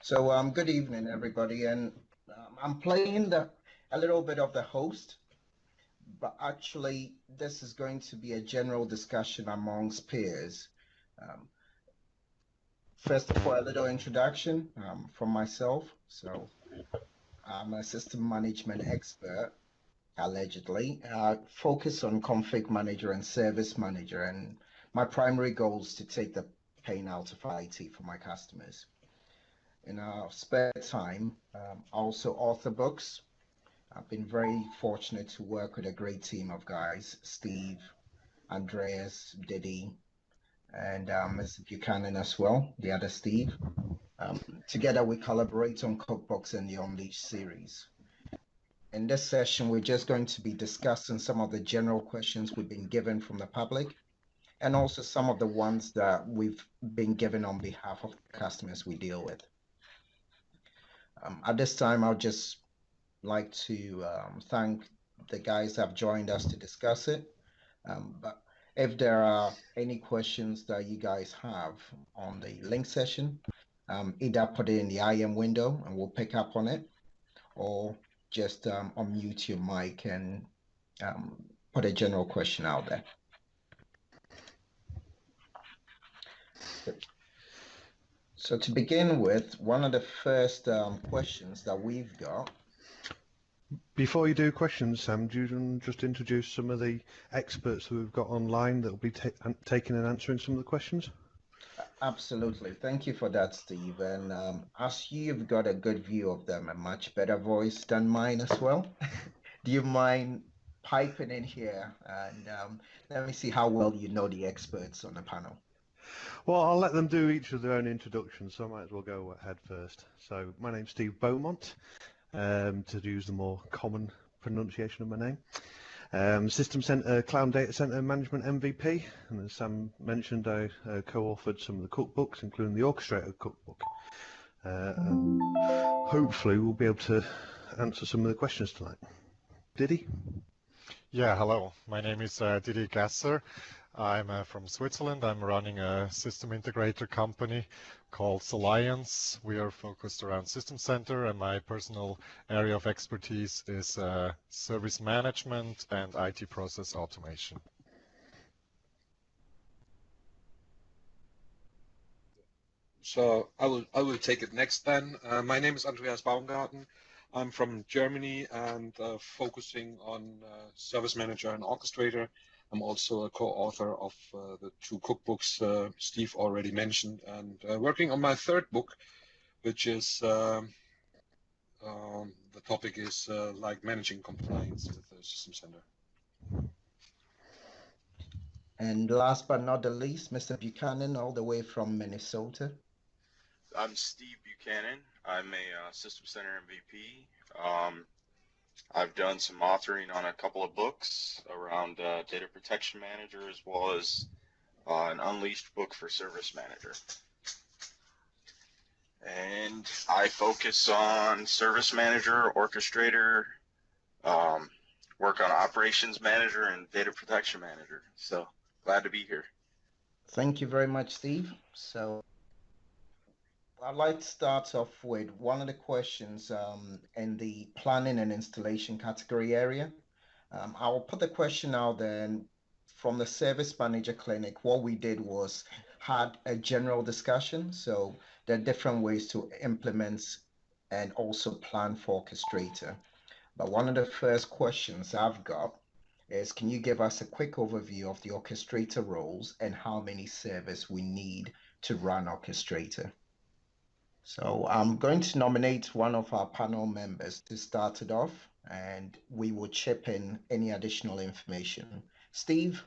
Good evening, everybody, and I'm playing a little bit of the host, but actually, this is going to be a general discussion amongst peers. Um, First of all, a little introduction from myself. I'm a system management expert, allegedly. I focus on config manager and service manager, and my primary goal is to take the pain out of IT for my customers. In our spare time, I also author books. I've been very fortunate to work with a great team of guys, Steve, Andreas, Diddy, and Mr. Buchanan as well, the other Steve. Together, we collaborate on cookbooks and the Unleash series. In this session, we're just going to be discussing some of the general questions we've been given from the public and also some of the ones that we've been given on behalf of the customers we deal with. At this time, I'll just like to thank the guys that have joined us to discuss it. But if there are any questions that you guys have on the link session, either put it in the IM window and we'll pick up on it, or just unmute your mic and put a general question out there. So to begin with, one of the first questions that we've got. Before you do questions, Sam, do you just introduce some of the experts who we've got online that will be taking and answering some of the questions? Absolutely. Thank you for that, Steve. And as you've got a good view of them, a much better voice than mine as well, do you mind piping in here and let me see how well you know the experts on the panel? Well, I'll let them do each of their own introductions, so I might as well go ahead first. So my name's Steve Beaumont, to use the more common pronunciation of my name. System Center Cloud Data Center Management MVP, and as Sam mentioned, I co-authored some of the cookbooks, including the Orchestrator cookbook. And hopefully we'll be able to answer some of the questions tonight. Diddy? Yeah, hello. My name is Didi Gasser. I'm from Switzerland. I'm running a system integrator company called Alliance. We are focused around System Center, and my personal area of expertise is service management and IT process automation. So I will take it next then. My name is Andreas Baumgarten. I'm from Germany and focusing on Service Manager and Orchestrator. I'm also a co-author of the two cookbooks Steve already mentioned, and working on my third book, which is the topic is like managing compliance with the System Center. And last but not the least, Mr. Buchanan, all the way from Minnesota. I'm Steve Buchanan. I'm a System Center MVP. I've done some authoring on a couple of books around Data Protection Manager, as well as an Unleashed book for Service Manager. And I focus on Service Manager, Orchestrator, work on Operations Manager, and Data Protection Manager. So glad to be here. Thank you very much, Steve. So I'd like to start off with one of the questions in the planning and installation category area. I will put the question out there, and from the Service Manager Clinic, what we did was had a general discussion. So there are different ways to implement and also plan for Orchestrator. But one of the first questions I've got is, can you give us a quick overview of the Orchestrator roles and how many servers we need to run Orchestrator? So I'm going to nominate one of our panel members to start it off, and we will chip in any additional information. Steve,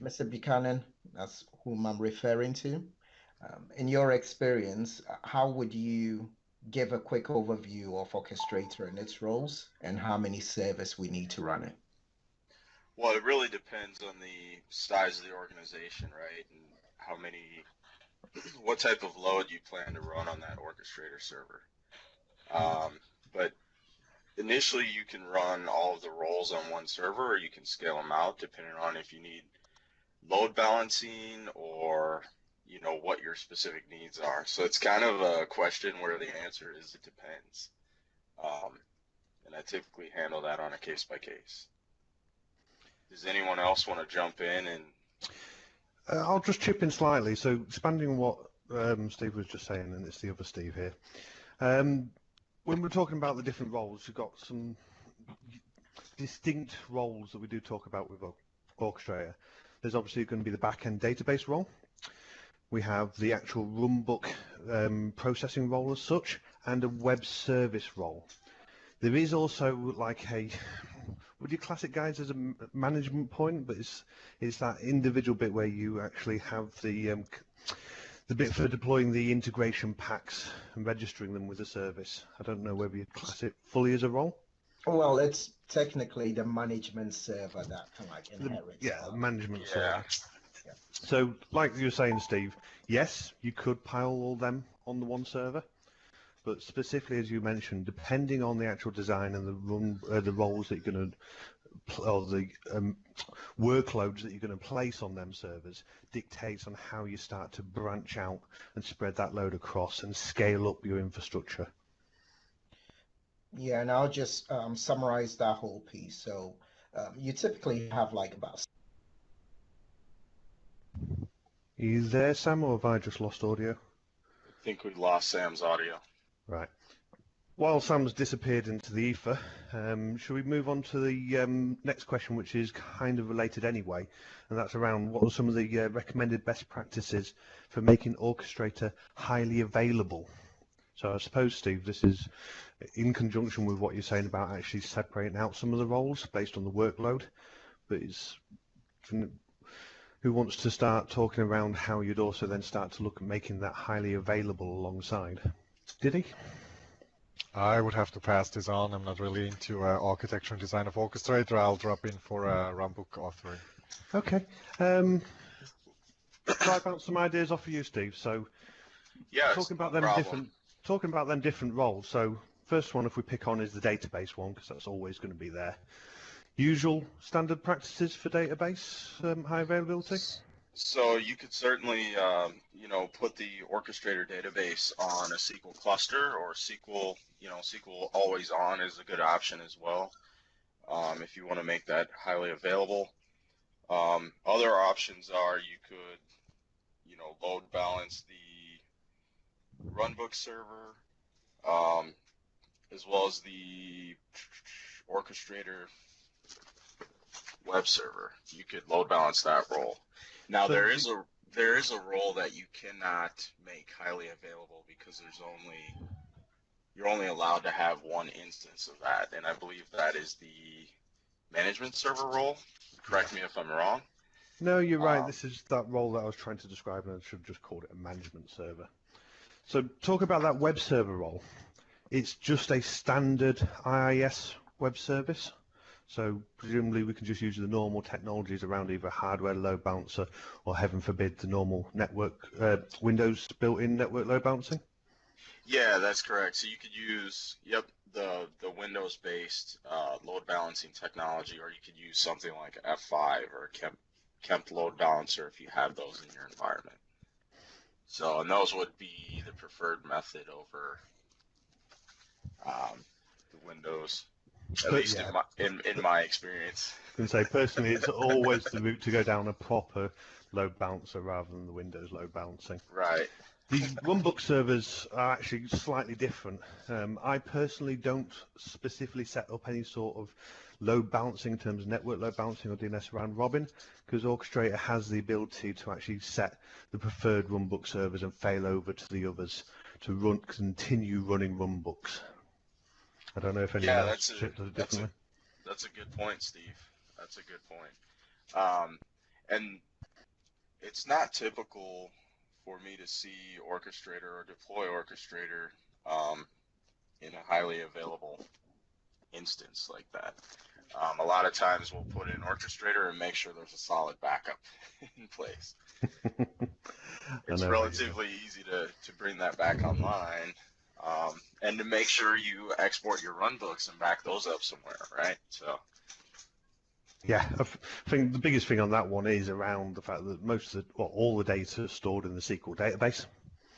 Mr. Buchanan, that's whom I'm referring to. In your experience, how would you give a quick overview of Orchestrator and its roles and how many servers we need to run it? Well, it really depends on the size of the organization, right? And how many, what type of load you plan to run on that Orchestrator server. But initially you can run all of the roles on one server, or you can scale them out depending on if you need load balancing, or what your specific needs are. So it's kind of a question where the answer is it depends. And I typically handle that on a case by case. Does anyone else want to jump in? And I'll just chip in slightly. So expanding on what Steve was just saying, and it's the other Steve here. When we're talking about the different roles, you've got some distinct roles that we do talk about with Orchestrator. There's obviously going to be the back-end database role. We have the actual runbook processing role as such, and a web service role. There is also like would you class it, guys, as a management point, but it's that individual bit where you actually have the bit for deploying the integration packs and registering them with the service. I don't know whether you class it fully as a role. Well, it's technically the management server that kind of like inherits. Management yeah, server. Yeah. So, like you were saying, Steve, yes, you could pile all them on the one server, but specifically, as you mentioned, depending on the actual design and the roles that you're going to, or the workloads that you're going to place on them servers, dictates on how you start to branch out and spread that load across and scale up your infrastructure. Yeah, and I'll just summarize that whole piece. So you typically have like about. Are you there, Sam, or have I just lost audio? I think we lost Sam's audio. Right. While Sam's disappeared into the ether, should we move on to the next question, which is kind of related anyway, and that's around what are some of the recommended best practices for making Orchestrator highly available? So I suppose, Steve, this is in conjunction with what you're saying about actually separating out some of the roles based on the workload, but it's who wants to start talking around how you'd also then start to look at making that highly available alongside? Did he? I would have to pass this on. I'm not really into architecture and design of Orchestrator. I'll drop in for runbook authoring. Okay. Try bounce some ideas off of you, Steve. So, Yes, talking about no them problem. different roles. So, first one, if we pick on, is the database one, because that's always going to be there. Usual standard practices for database high availability. So you could certainly, put the Orchestrator database on a SQL cluster, or SQL, SQL always on is a good option as well. If you want to make that highly available. Other options are you could, load balance the runbook server, as well as the Orchestrator web server. You could load balance that role. Now So there is a role that you cannot make highly available because you're only allowed to have one instance of that, and I believe that is the management server role. Correct me if I'm wrong. No, you're right. This is that role that I was trying to describe, and I should have just called it a management server. So talk about that web server role. It's just a standard IIS web service. So presumably we can just use the normal technologies around either hardware load balancer or, heaven forbid, the normal network Windows built-in network load balancing. Yeah, that's correct. So you could use, the Windows-based load balancing technology, or you could use something like F5 or Kemp load balancer if you have those in your environment. So, and those would be the preferred method over the Windows, at But least yeah, in my experience. I can say personally, it's always the route to go down a proper load balancer rather than the Windows load balancing. Right. The runbook servers are actually slightly different. I personally don't specifically set up any sort of load balancing in terms of network load balancing or DNS around Robin, because Orchestrator has the ability to actually set the preferred runbook servers and fail over to the others to continue running runbooks. I don't know if anyone else does it differently. That's a good point, Steve. That's a good point. And it's not typical for me to see Orchestrator or deploy Orchestrator in a highly available instance like that. A lot of times we'll put in Orchestrator and make sure there's a solid backup in place. It's relatively easy to bring that back online, and to make sure you export your runbooks and back those up somewhere, right? So Yeah, think the biggest thing on that one is around the fact that most of the, well, all the data is stored in the SQL database.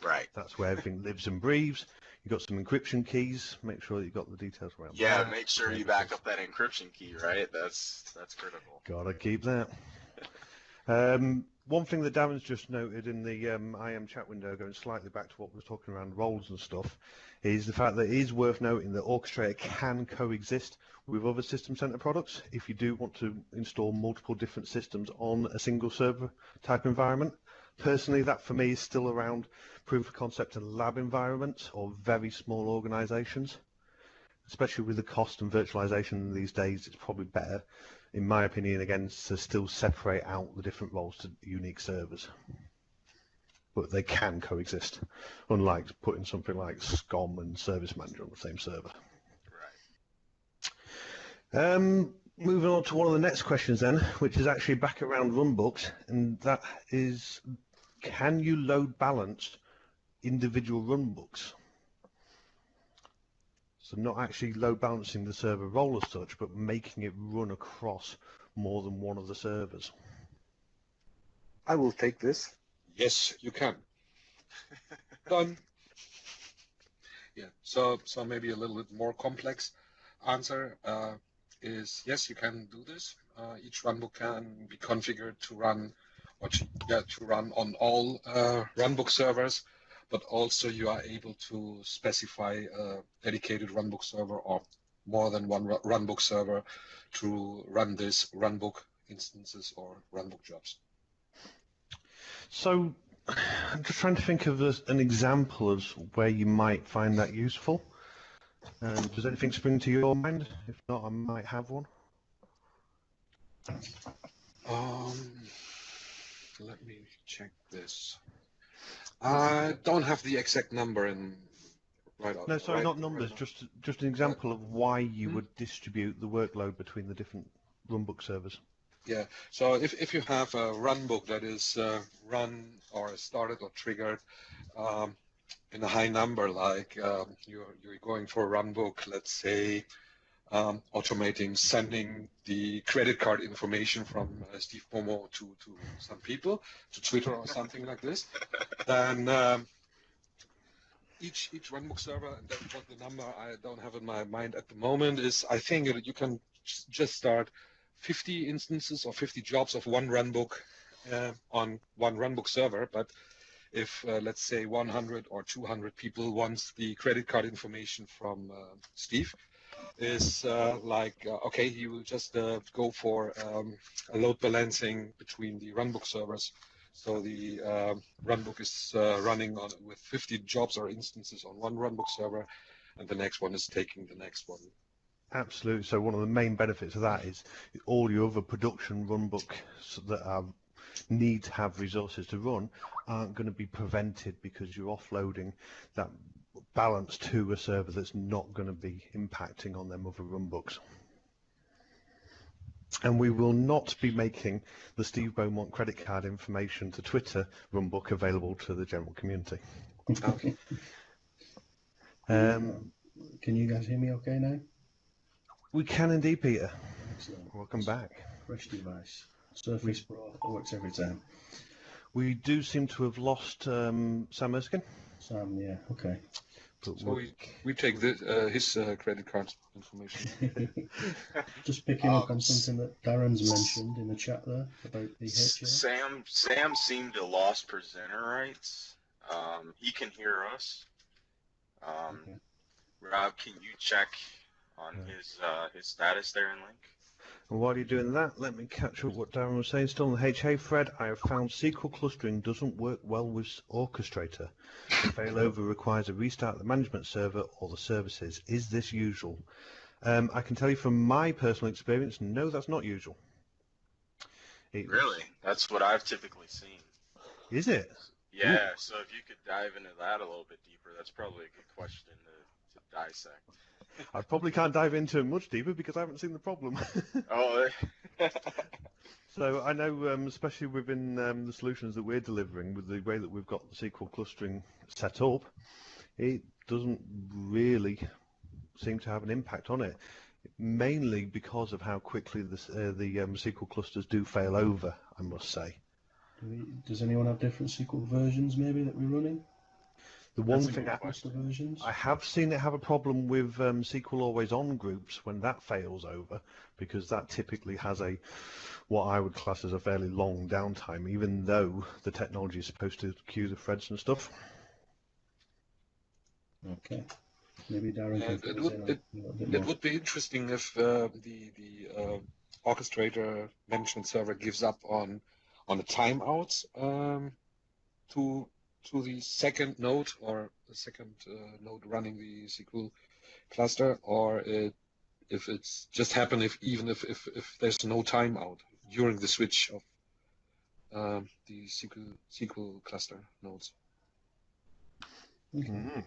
Right. That's where everything lives and breathes. You've got some encryption keys. Make sure that you've got the details around Yeah, that. make sure you back up that encryption key, right? That's critical. Gotta keep that. One thing that Darren's just noted in the IM chat window, going slightly back to what we were talking around roles and stuff, is the fact that it is worth noting that Orchestrator can coexist with other System Center products if you do want to install multiple different systems on a single server type environment. Personally, that for me is still around proof of concept and lab environments or very small organizations. Especially with the cost and virtualization these days, it's probably better, in my opinion, again, to still separate out the different roles to unique servers. But they can coexist, unlike putting something like SCOM and Service Manager on the same server. Right. Moving on to one of the next questions then, which is actually back around runbooks, and that is, can you load balance individual runbooks? So not actually load balancing the server role as such, but making it run across more than one of the servers. I will take this. Yes, you can. Done. Yeah. So maybe a little bit more complex answer is yes, you can do this. Each runbook can be configured to run, to run on all runbook servers, but also you are able to specify a dedicated runbook server or more than one runbook server to run this runbook instances or runbook jobs. So I'm just trying to think of an example of where you might find that useful. Does anything spring to your mind? If not, I might have one. Let me check this. I don't have the exact number in right. No, sorry, right, not numbers. Right just an example of why you would distribute the workload between the different runbook servers. Yeah. So if you have a runbook that is run or started or triggered in a high number, like you're going for a runbook, let's say automating sending the credit card information from Steve Momo to some people, to Twitter or something like this, then each runbook server, and that's what the number I don't have in my mind at the moment is, I think you can just start 50 instances or 50 jobs of one runbook on one runbook server. But if let's say 100 or 200 people wants the credit card information from Steve, is okay, you will just go for a load balancing between the runbook servers. So the runbook is running on with 50 jobs or instances on one runbook server, and the next one is taking the next one. Absolutely. So one of the main benefits of that is all your other production runbooks that need to have resources to run aren't going to be prevented because you're offloading that balance to a server that's not going to be impacting on them other runbooks. And we will not be making the Steve Beaumont credit card information to Twitter runbook available to the general community. Okay. Can you guys hear me okay now? We can indeed, Peter. Excellent. Welcome back. Fresh device. Surface Pro works every time. We do seem to have lost Sam Erskine. Sam, yeah, okay. But So we take his credit card information. Just picking up on something that Darren's mentioned in the chat there about the HA. Sam seemed to lost presenter rights. He can hear us. Okay. Rob, can you check on his status there in Link? And while you're doing that, let me catch up what Darren was saying. Still on the HA thread, I have found SQL clustering doesn't work well with Orchestrator. The failover requires a restart of the management server or the services. Is this usual? I can tell you from my personal experience, no, that's not usual. Really? That's what I've typically seen. Is it? Yeah, Ooh. so if you could dive into that a little bit deeper, that's probably a good question to dissect. I probably can't dive into it much deeper because I haven't seen the problem. Oh, So I know, especially within the solutions that we're delivering, with the way that we've got the SQL clustering set up, it doesn't really seem to have an impact on it. mainly because of how quickly the SQL clusters do fail over, I must say. Does anyone have different SQL versions maybe that we're running? The one SQL thing cluster versions? I have seen it have a problem with SQL Always On groups when that fails over, because that typically has what I would class as a fairly long downtime, even though the technology is supposed to queue the threads and stuff. Okay. Maybe Darren can fill us in a little bit It more. would be interesting if the orchestrator management server gives up on the timeouts to the second node or the second node running the SQL cluster, or if it's just happen even if there's no timeout during the switch of the SQL cluster nodes. Okay. Mm.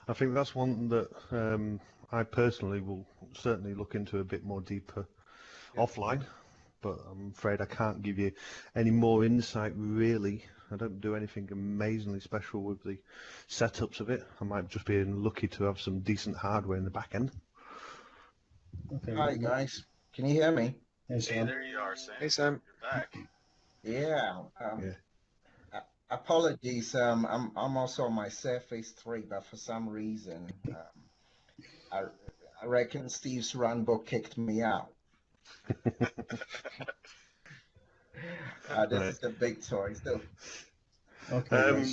I think that's one that I personally will certainly look into a bit more deeper offline, but I'm afraid I can't give you any more insight really. I don't do anything amazingly special with the setups of it. I might just be lucky to have some decent hardware in the back end. Okay. Hi guys, can you hear me? Hey, Hey, Sam. there you are, Sam. Hey Sam. You're back. Yeah. Yeah. Apologies. I'm also on my Surface 3, but for some reason, I I reckon Steve's runbook kicked me out. This Right. is the big toy. So Okay, Um,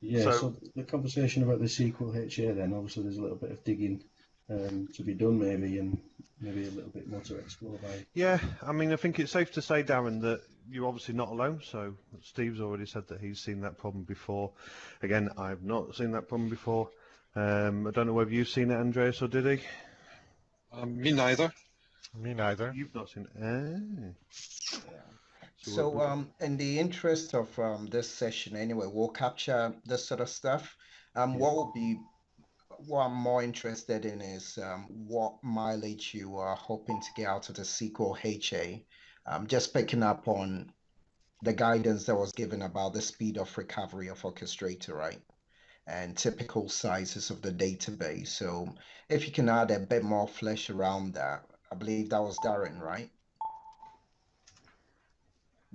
yes. So the conversation about the SQL HA then, obviously there's a little bit of digging to be done maybe, and maybe a little bit more to explore by. Yeah, I mean, I think it's safe to say, Darren, that you're obviously not alone. So Steve's already said that he's seen that problem before. Again, I've not seen that problem before. I don't know whether you've seen it, Andreas, or did he? Me neither. Me neither. You've not seen it. Ah. yeah. So In the interest of this session, anyway, we'll capture this sort of stuff. What I'm more interested in is what mileage you are hoping to get out of the SQL HA. Just picking up on the guidance that was given about the speed of recovery of Orchestrator, right? And typical sizes of the database. So if you can add a bit more flesh around that, I believe that was Darren, right?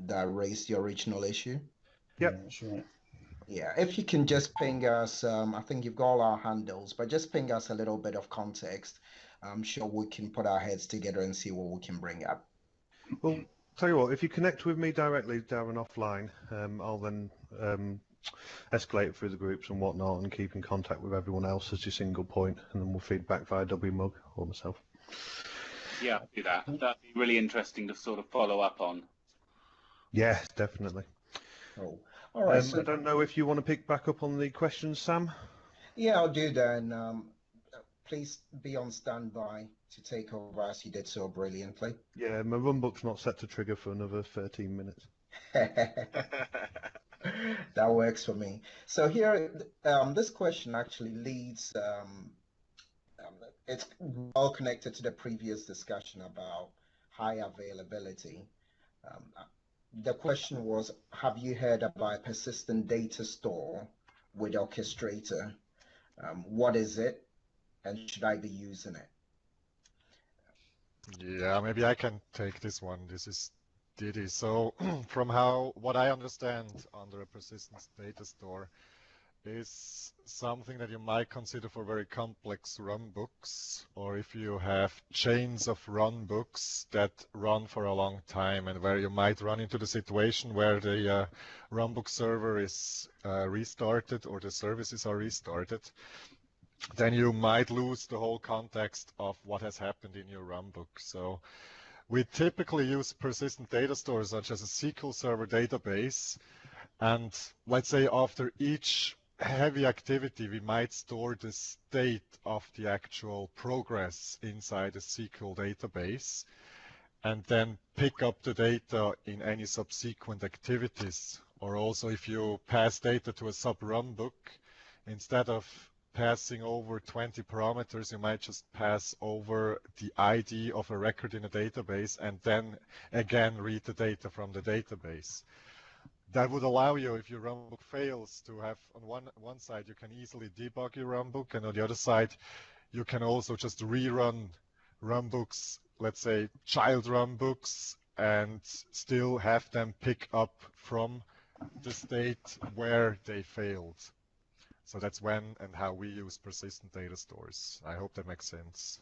That raised the original issue. Yep. Yeah, that's right. Yeah, if you can just ping us, I think you've got all our handles, but just ping us a little bit of context. I'm sure we can put our heads together and see what we can bring up. Well, tell you what, if you connect with me directly, Darren, offline, I'll then escalate it through the groups and whatnot and keep in contact with everyone else as your single point, and then we'll feed back via WMUG or myself. Yeah, I'll do that. That'd be really interesting to sort of follow up on. Yeah, definitely. Oh, all right. I don't know if you want to pick back up on the questions, Sam? Yeah, I'll do that. And please be on standby to take over as you did so brilliantly. Yeah, my runbook's not set to trigger for another 13 minutes. That works for me. So here, this question actually leads, it's well connected to the previous discussion about high availability. Um, the question was, have you heard about a persistent data store with Orchestrator? What is it, and should I be using it? Yeah, maybe I can take this one. This is Didi. So from what I understand under a persistence data store is something that you might consider for very complex runbooks, or if you have chains of runbooks that run for a long time and where you might run into the situation where the runbook server is restarted or the services are restarted, then you might lose the whole context of what has happened in your runbook. So we typically use persistent data stores such as a SQL Server database, and let's say after each heavy activity we might store the state of the actual progress inside a SQL database and then pick up the data in any subsequent activities. Or also if you pass data to a sub runbook, instead of passing over 20 parameters, you might just pass over the ID of a record in a database and then again read the data from the database. That would allow you, if your runbook fails, to have on one side you can easily debug your runbook, and on the other side you can also just rerun runbooks, let's say child runbooks, and still have them pick up from the state where they failed. So that's when and how we use persistent data stores. I hope that makes sense.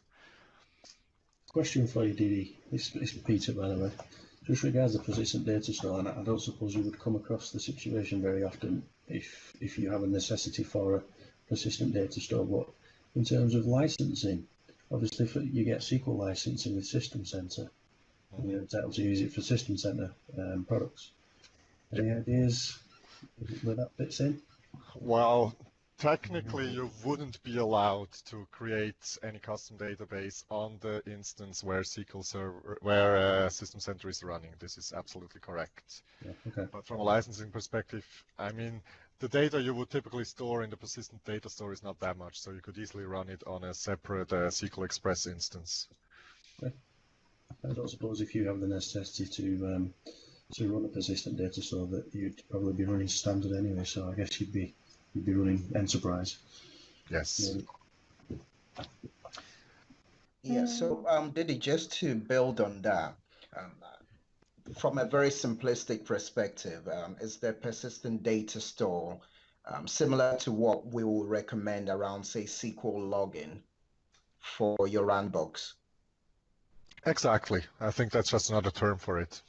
Question for you, Didi. It's Peter, by the way. Just regards the persistent data store, and I don't suppose you would come across the situation very often if you have a necessity for a persistent data store, but in terms of licensing, obviously you get SQL licensing with System Center, and you're entitled to use it for System Center products. Any ideas where that fits in? Well, technically, you wouldn't be allowed to create any custom database on the instance where SQL Server, where System Center is running. This is absolutely correct. Yeah, okay. But from a licensing perspective, I mean, the data you would typically store in the persistent data store is not that much, so you could easily run it on a separate SQL Express instance. Okay. I don't suppose if you have the necessity to run a persistent data store that you'd probably be running standard anyway, so I guess you'd be running enterprise. Yes. Yeah, so Didi, just to build on that, from a very simplistic perspective, is the persistent data store similar to what we will recommend around, say, SQL login for your runbooks? Exactly. I think that's just another term for it.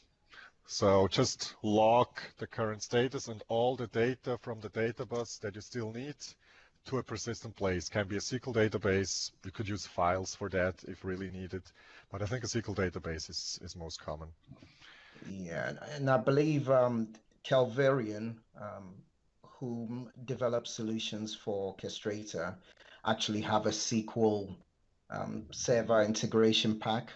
So just log the current status and all the data from the data bus that you still need to a persistent place. Can be a SQL database. You could use files for that if really needed. But I think a SQL database is most common. Yeah, and I believe Calvarian, who develops solutions for Orchestrator, actually have a SQL server integration pack.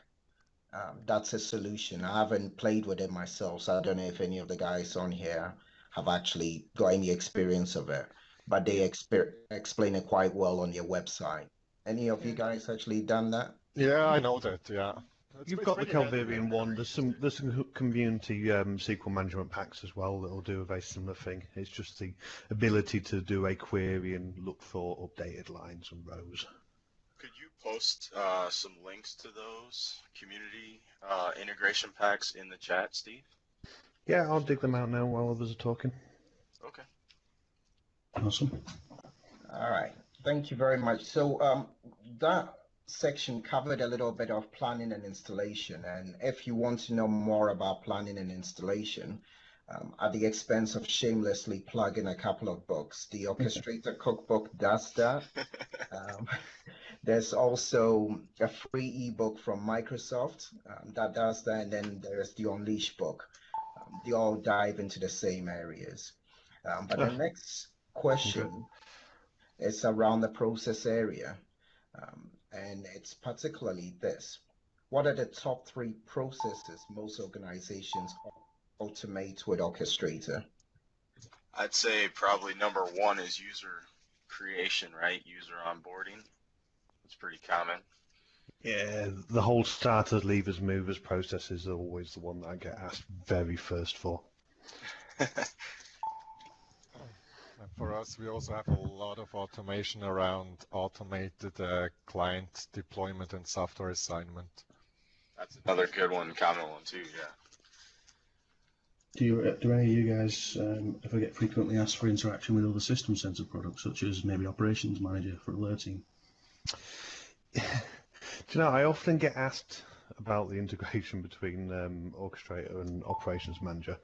That's a solution. I haven't played with it myself, so I don't know if any of the guys on here have actually got any experience of it, but they explain it quite well on your website. Any of you guys actually done that? Yeah, I know that, yeah. You've got the Calvarian one. There's some community SQL management packs as well that will do a very similar thing. It's just the ability to do a query and look for updated lines and rows. Could you post some links to those community integration packs in the chat, Steve? Yeah, I'll dig them out now while others are talking. Okay. Awesome. All right. Thank you very much. So that section covered a little bit of planning and installation. And if you want to know more about planning and installation, at the expense of shamelessly plugging a couple of books, the Orchestrator Cookbook does that. There's also a free ebook from Microsoft that does that, and then there's the Unleash book. They all dive into the same areas. But the next question is around the process area, and it's particularly this. What are the top 3 processes most organizations automate with Orchestrator? I'd say probably number 1 is user creation, right? User onboarding. It's pretty common. Yeah, the whole starters, levers, movers process is always the one that I get asked very first for. And for us, we also have a lot of automation around automated client deployment and software assignment. That's another good one, common one too, yeah. Do any of you guys ever get frequently asked for interaction with other System Center products, such as maybe Operations Manager for alerting? Do you know, I often get asked about the integration between Orchestrator and Operations Manager,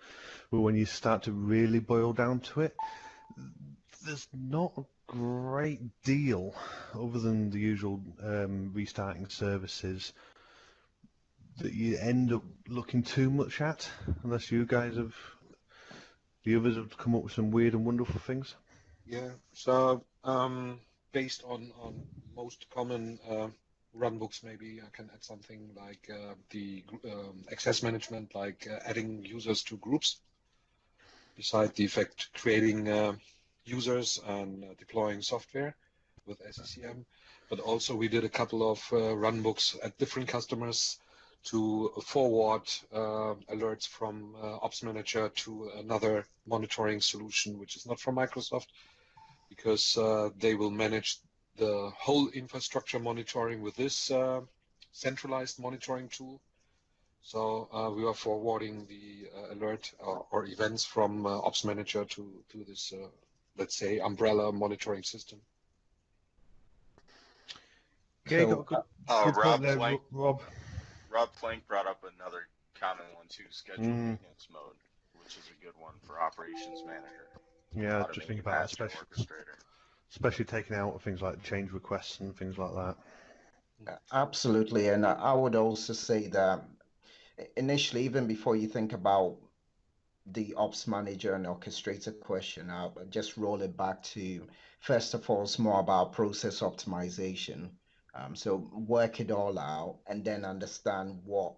but when you start to really boil down to it, there's not a great deal other than the usual restarting services that you end up looking too much at, unless you guys have, the others have come up with some weird and wonderful things. Yeah, so based on most common runbooks, maybe I can add something like the access management, like adding users to groups. Beside the effect, creating users and deploying software with SCCM. But also we did a couple of runbooks at different customers to forward alerts from Ops Manager to another monitoring solution, which is not from Microsoft, because they will manage the whole infrastructure monitoring with this centralized monitoring tool. So we are forwarding the alert or events from Ops Manager to this, let's say, umbrella monitoring system. Okay, So, got a good point there, Rob. Rob Plank brought up another common one too, schedule maintenance mode, which is a good one for operations manager. Yeah, just think about that, especially taking out things like change requests and things like that. absolutely, and I would also say that initially, even before you think about the ops manager and orchestrator question, I'll just roll it back to, first of all, it's more about process optimization. So work it all out and then understand what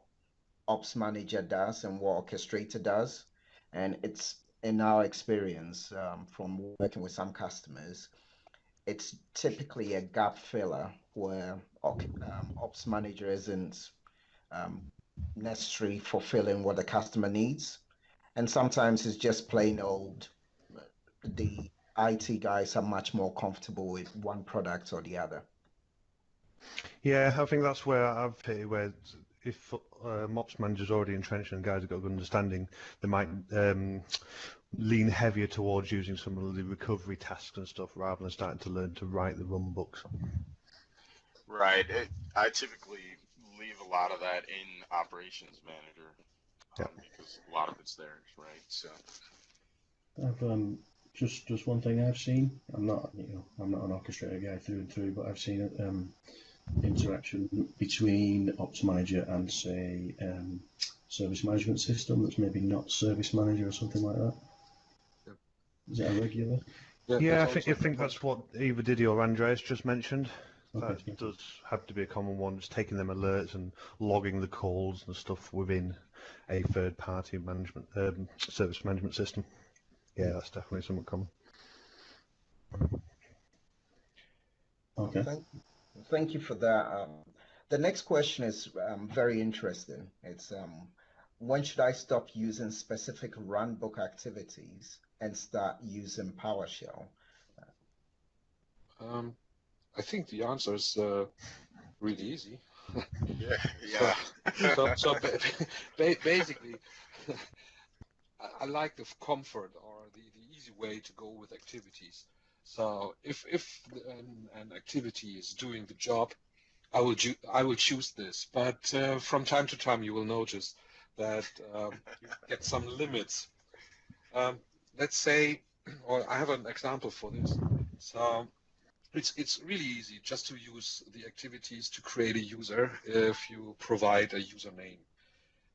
ops manager does and what orchestrator does. And it's in our experience from working with some customers, it's typically a gap filler where ops manager isn't um, necessarily fulfilling what the customer needs. And sometimes it's just plain old, the IT guys are much more comfortable with one product or the other. Yeah, I think that's where I've hit it, where if ops manager's already entrenched and guys have got a good understanding, they might lean heavier towards using some of the recovery tasks and stuff rather than starting to learn to write the run books. Right. I typically leave a lot of that in operations manager because a lot of it's theirs, right? So. I've just one thing I've seen. I'm not an orchestrator guy through and through, but I've seen interaction between ops manager and say service management system that's maybe not service manager or something like that. Yep. Is that a regular? Yeah, I think that's what either Didi or Andreas just mentioned. Okay, that does have to be a common one, just taking them alerts and logging the calls and stuff within a third-party management service management system. Yeah, that's definitely something common. Okay. Thank you for that. The next question is very interesting. It's when should I stop using specific runbook activities and start using PowerShell? I think the answer is really easy. Yeah. So basically, I like the comfort or the easy way to go with activities. So if an activity is doing the job, I will choose this. But from time to time, you will notice that you get some limits. Let's say, or I have an example for this. So it's really easy just to use the activities to create a user if you provide a username.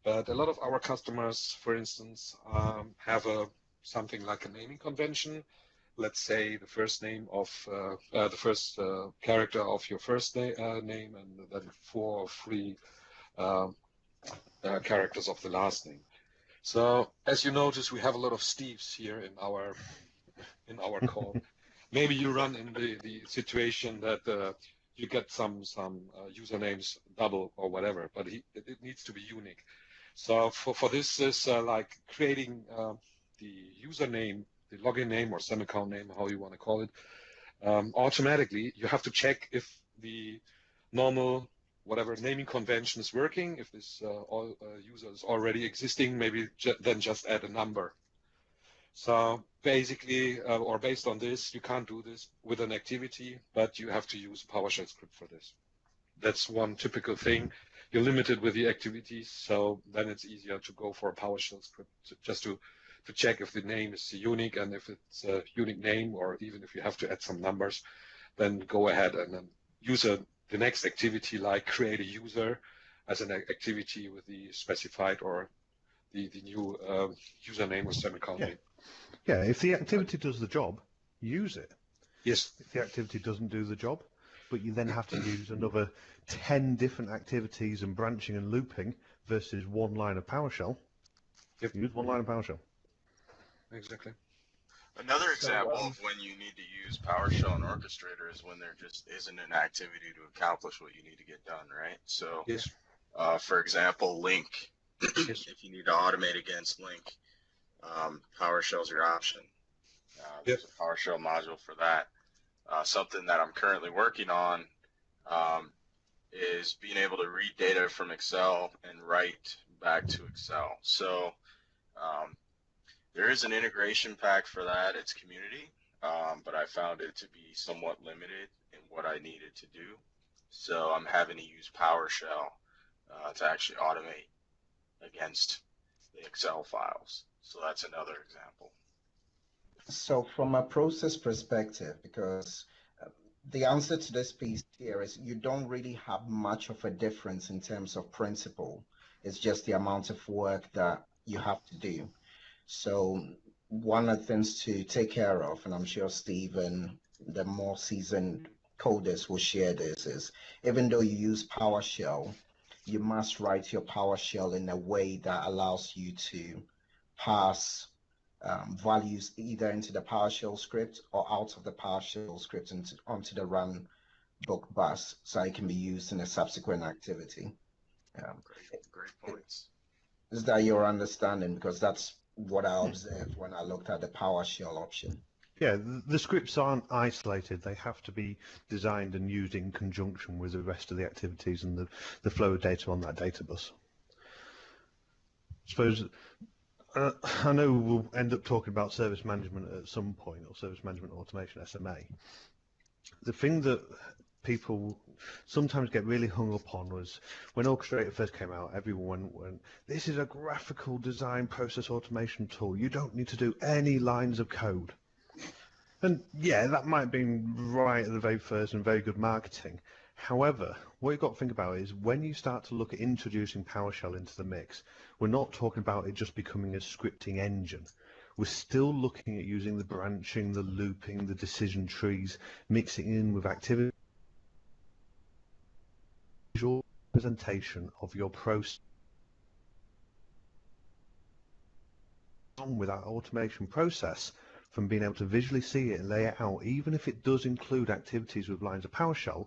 But a lot of our customers, for instance, have something like a naming convention. Let's say the first name of the first character of your first name, and then 4 or 3 characters of the last name. So as you notice, we have a lot of Steves here in our call. Maybe you run in the situation that you get some usernames double or whatever, but it needs to be unique. So for this is like creating the username, the login name or semi-account name, how you want to call it, automatically. You have to check if the normal whatever naming convention is working. If this user is already existing, maybe then just add a number. So basically, or based on this, you can't do this with an activity, but you have to use a PowerShell script for this. That's one typical thing. You're limited with the activities, so then it's easier to go for a PowerShell script just to check if the name is unique, and if it's a unique name, or even if you have to add some numbers, then go ahead and then use the next activity, like create a user as an activity with the specified or the new username or semi-account name. Yeah, if the activity does the job, use it. Yes. If the activity doesn't do the job, but you then have to use another 10 different activities and branching and looping versus one line of PowerShell, use one line of PowerShell. Exactly. Another example of when you need to use PowerShell and Orchestrator is when there just isn't an activity to accomplish what you need to get done, right? So, yes. For example, Link. Yes. If you need to automate against Link, PowerShell's your option. There's a PowerShell module for that. Something that I'm currently working on is being able to read data from Excel and write back to Excel. So there is an integration pack for that. It's community, but I found it to be somewhat limited in what I needed to do. So I'm having to use PowerShell to actually automate against the Excel files. So that's another example. So from a process perspective, because the answer to this piece here is you don't really have much of a difference in terms of principle. It's just the amount of work that you have to do. So one of the things to take care of, and I'm sure Steve and the more seasoned coders will share this, is even though you use PowerShell, you must write your PowerShell in a way that allows you to pass values either into the PowerShell script or out of the PowerShell script onto the run book bus, so it can be used in a subsequent activity. Great points. Is that your understanding? Because that's what I observed when I looked at the PowerShell option. Yeah, the scripts aren't isolated. They have to be designed and used in conjunction with the rest of the activities and the flow of data on that data bus. I suppose I know we'll end up talking about service management at some point, or service management automation, SMA. The thing that people sometimes get really hung up on was when Orchestrator first came out, everyone went, this is a graphical design process automation tool. You don't need to do any lines of code. And yeah, that might have been right at the very first and very good marketing. However, what you've got to think about is when you start to look at introducing PowerShell into the mix, we're not talking about it just becoming a scripting engine. We're still looking at using the branching, the looping, the decision trees, mixing in with activity, visual representation of your process with that automation process, from being able to visually see it and lay it out, even if it does include activities with lines of PowerShell,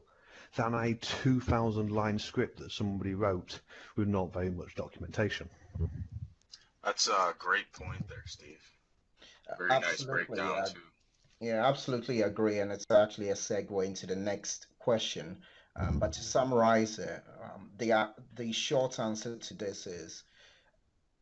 than a 2,000 line script that somebody wrote with not very much documentation. That's a great point there, Steve. Very nice breakdown too. Yeah, absolutely agree, and it's actually a segue into the next question. But to summarize it, the short answer to this is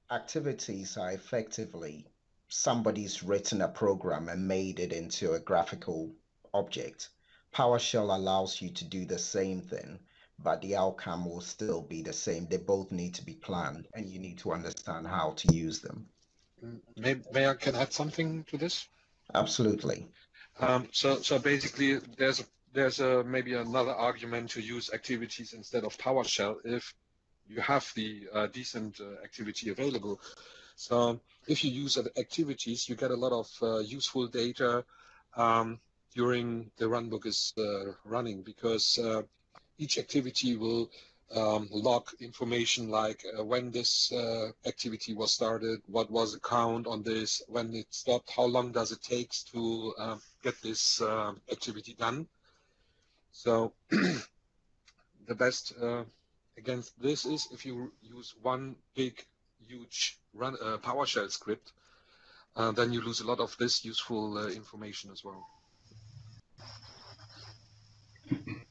activities are effectively somebody's written a program and made it into a graphical object. PowerShell allows you to do the same thing, but the outcome will still be the same. They both need to be planned, and you need to understand how to use them. May I can add something to this? Absolutely. So basically, there's maybe another argument to use activities instead of PowerShell if you have the decent activity available. So if you use activities, you get a lot of useful data during the runbook is running, because each activity will log information like when this activity was started, what was the count on this, when it stopped, how long does it take to get this activity done. So the best against this is if you use one big, huge PowerShell script, then you lose a lot of this useful information as well.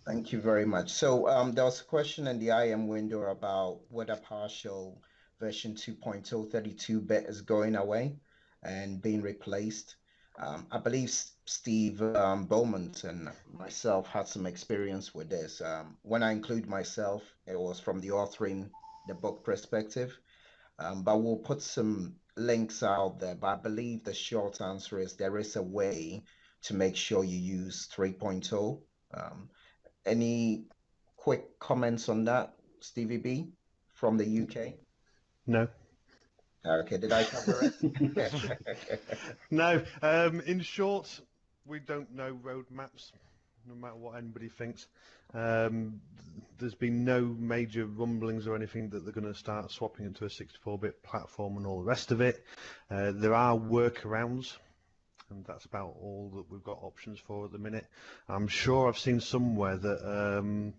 Thank you very much. So there was a question in the IM window about whether PowerShell version 2.0 32-bit is going away and being replaced. I believe Steve Beaumont and myself had some experience with this. When I include myself, it was from the authoring the book perspective. But we'll put some links out there. But I believe the short answer is there is a way to make sure you use 3.0. Any quick comments on that, Stevie B, from the UK? No. Okay, did I cover it? No. In short, we don't know roadmaps, no matter what anybody thinks. There's been no major rumblings or anything that they're going to start swapping into a 64-bit platform and all the rest of it. There are workarounds, and that's about all that we've got options for at the minute. I'm sure I've seen somewhere that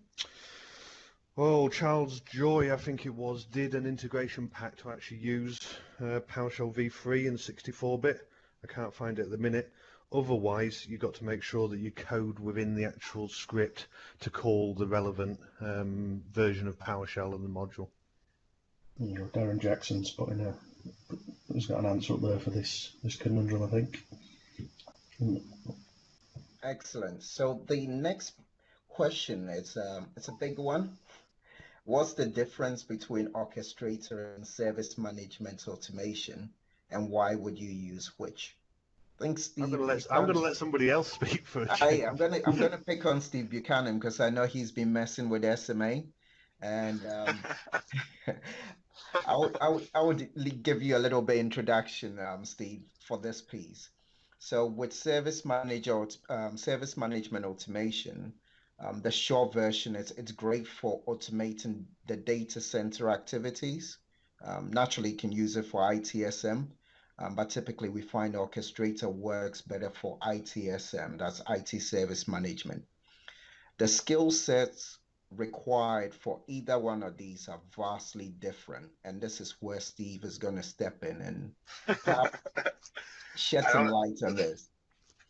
Charles Joy, I think it was, did an integration pack to actually use PowerShell v3 in 64-bit. I can't find it at the minute. Otherwise, you've got to make sure that you code within the actual script to call the relevant version of PowerShell and the module. Yeah, Darren Jackson's putting a, he's got an answer up there for this conundrum, I think. Excellent. So the next question is it's a big one. What's the difference between Orchestrator and service management automation, and why would you use which? I think I'm Steve going to let somebody else speak for a change. I'm gonna pick on Steve Buchanan because I know he's been messing with SMA, and I would give you a little bit introduction, Steve, for this piece. So with service management automation, the short version is it's great for automating the data center activities. Naturally, you can use it for ITSM, but typically we find Orchestrator works better for ITSM, that's IT service management. The skill sets required for either one of these are vastly different, and this is where Steve is going to step in and perhaps shed some light on this.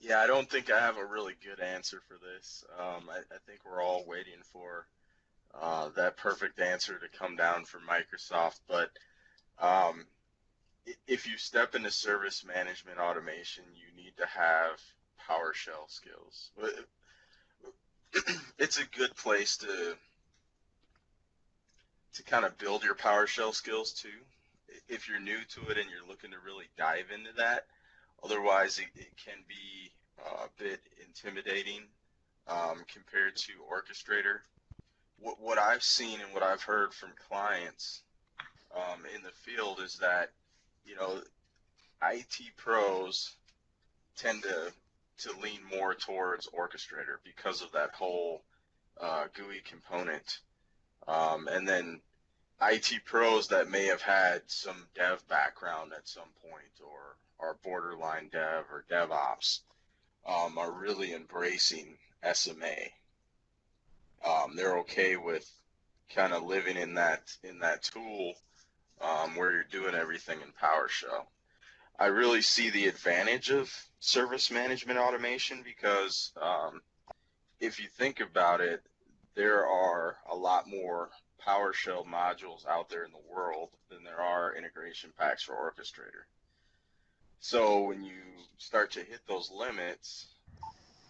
Yeah, I don't think I have a really good answer for this. I think we're all waiting for that perfect answer to come down from Microsoft. But if you step into service management automation, you need to have PowerShell skills. It's a good place to kind of build your PowerShell skills too, if you're new to it and you're looking to really dive into that. Otherwise, it can be a bit intimidating compared to Orchestrator. What I've seen and what I've heard from clients in the field is that, you know, IT pros tend to lean more towards Orchestrator because of that whole GUI component. And then IT pros that may have had some dev background at some point or are borderline dev or DevOps are really embracing SMA. They're okay with kind of living in that tool where you're doing everything in PowerShell. I really see the advantage of service management automation because if you think about it, there are a lot more PowerShell modules out there in the world than there are integration packs for Orchestrator. So when you start to hit those limits,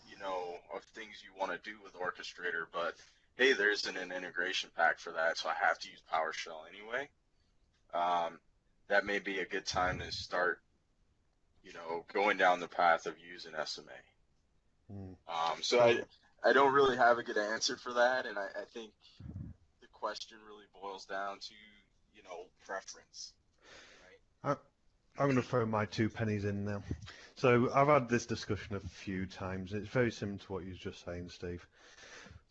you know, of things you want to do with Orchestrator, but hey, there isn't an integration pack for that, so I have to use PowerShell anyway. That may be a good time to start, you know, going down the path of using SMA. So I don't really have a good answer for that, and I think the question really boils down to, you know, preference. Right? I'm going to throw my 2 pennies in now. So I've had this discussion a few times. It's very similar to what you were just saying, Steve.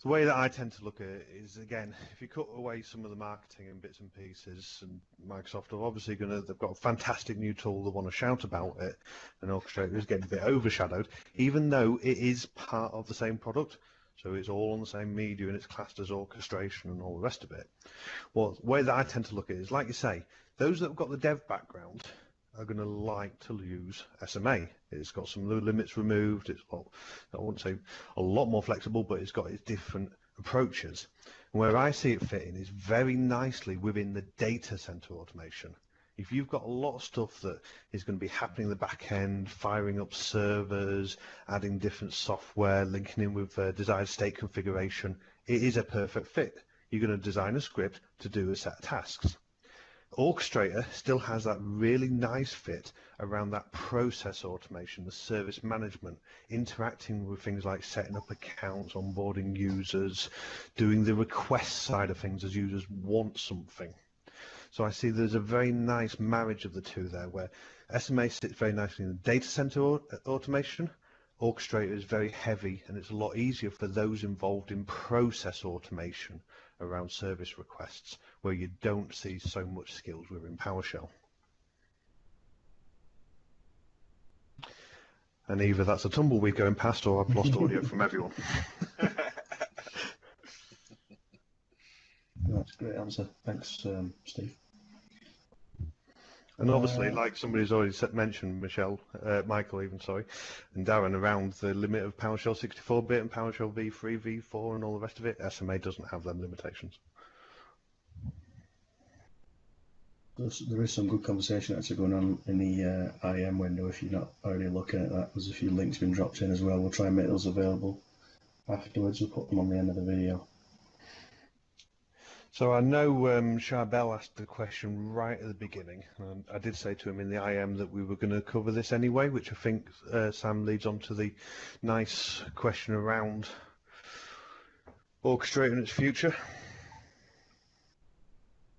The way that I tend to look at it is, again, if you cut away some of the marketing and bits and pieces, and Microsoft are obviously they've got a fantastic new tool they want to shout about it, and Orchestrator is getting a bit overshadowed, even though it is part of the same product. So it's all on the same media and it's classed as orchestration and all the rest of it. Well, the way that I tend to look at it is, like you say, those that have got the dev background are going to like to use SMA. It's got some of the limits removed. It's, I wouldn't say a lot more flexible, but it's got its different approaches. And where I see it fitting is very nicely within the data center automation. If you've got a lot of stuff that is going to be happening in the back end, firing up servers, adding different software, linking in with desired state configuration, it is a perfect fit. You're going to design a script to do a set of tasks. Orchestrator still has that really nice fit around that process automation, the service management, interacting with things like setting up accounts, onboarding users, doing the request side of things as users want something. So I see there's a very nice marriage of the two there, where SMA sits very nicely in the data center automation. Orchestrator is very heavy, and it's a lot easier for those involved in process automation around service requests, where you don't see so much skills within PowerShell. And either that's a tumbleweed going past, or I've lost audio from everyone. That's a great answer. Thanks, Steve. And obviously, like somebody's already mentioned, Michael even, sorry, and Darren, around the limit of PowerShell 64-bit and PowerShell v3, v4 and all the rest of it, SMA doesn't have them limitations. There is some good conversation actually going on in the IM window. If you're not already looking at that, there's a few links been dropped in as well. We'll try and make those available afterwards. We'll put them on the end of the video. So I know Charbel asked the question right at the beginning, and I did say to him in the IM that we were going to cover this anyway, which I think Sam leads on to the nice question around Orchestrator and its future.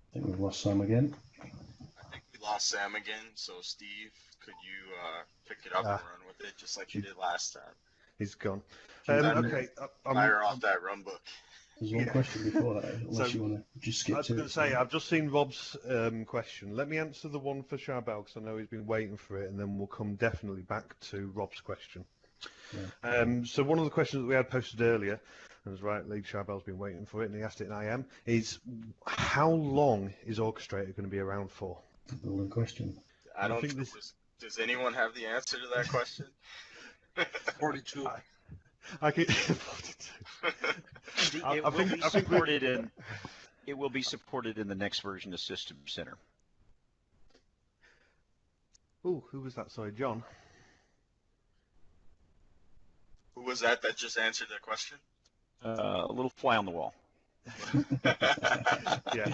I think we've lost Sam again. I think we lost Sam again, so Steve, could you pick it up and run with it just like you did last time? He's gone. Okay, fire off that run book. There's one question before that, unless you want to just skip to it. I was going to say, I've just seen Rob's question. Let me answer the one for Charbel, because I know he's been waiting for it, and then we'll come definitely back to Rob's question. Yeah. So one of the questions that we had posted earlier, and as rightly Charbel's been waiting for it, and he asked it in IM, is how long is Orchestrator going to be around for? Good question. I don't think does anyone have the answer to that question? 42. I can. It will be supported in the next version of System Center. Oh, who was that? Sorry, John. Who was that just answered that question? A little fly on the wall. Yeah,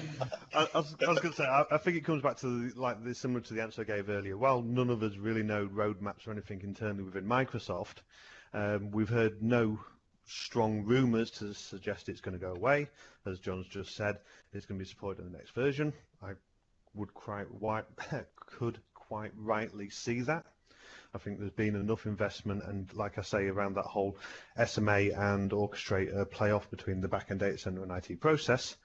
I was going to say, I think it comes back to similar to the answer I gave earlier. While none of us really know roadmaps or anything internally within Microsoft, we've heard no strong rumours to suggest it's going to go away. As John's just said, it's going to be supported in the next version. I could quite rightly see that. I think there's been enough investment, and like I say, around that whole SMA and Orchestrator playoff between the back-end data center and IT process,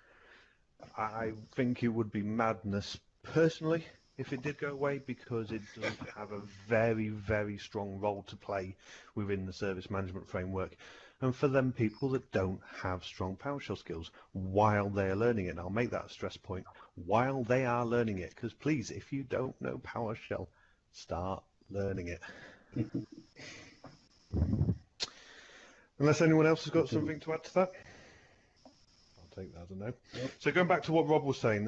I think it would be madness, personally, if it did go away, because it does have a very, very strong role to play within the service management framework. And for them people that don't have strong PowerShell skills while they are learning it, and I'll make that a stress point, while they are learning it, because please, if you don't know PowerShell, start learning it. Unless anyone else has got something to add to that? I'll take that as a no. Yep. So going back to what Rob was saying,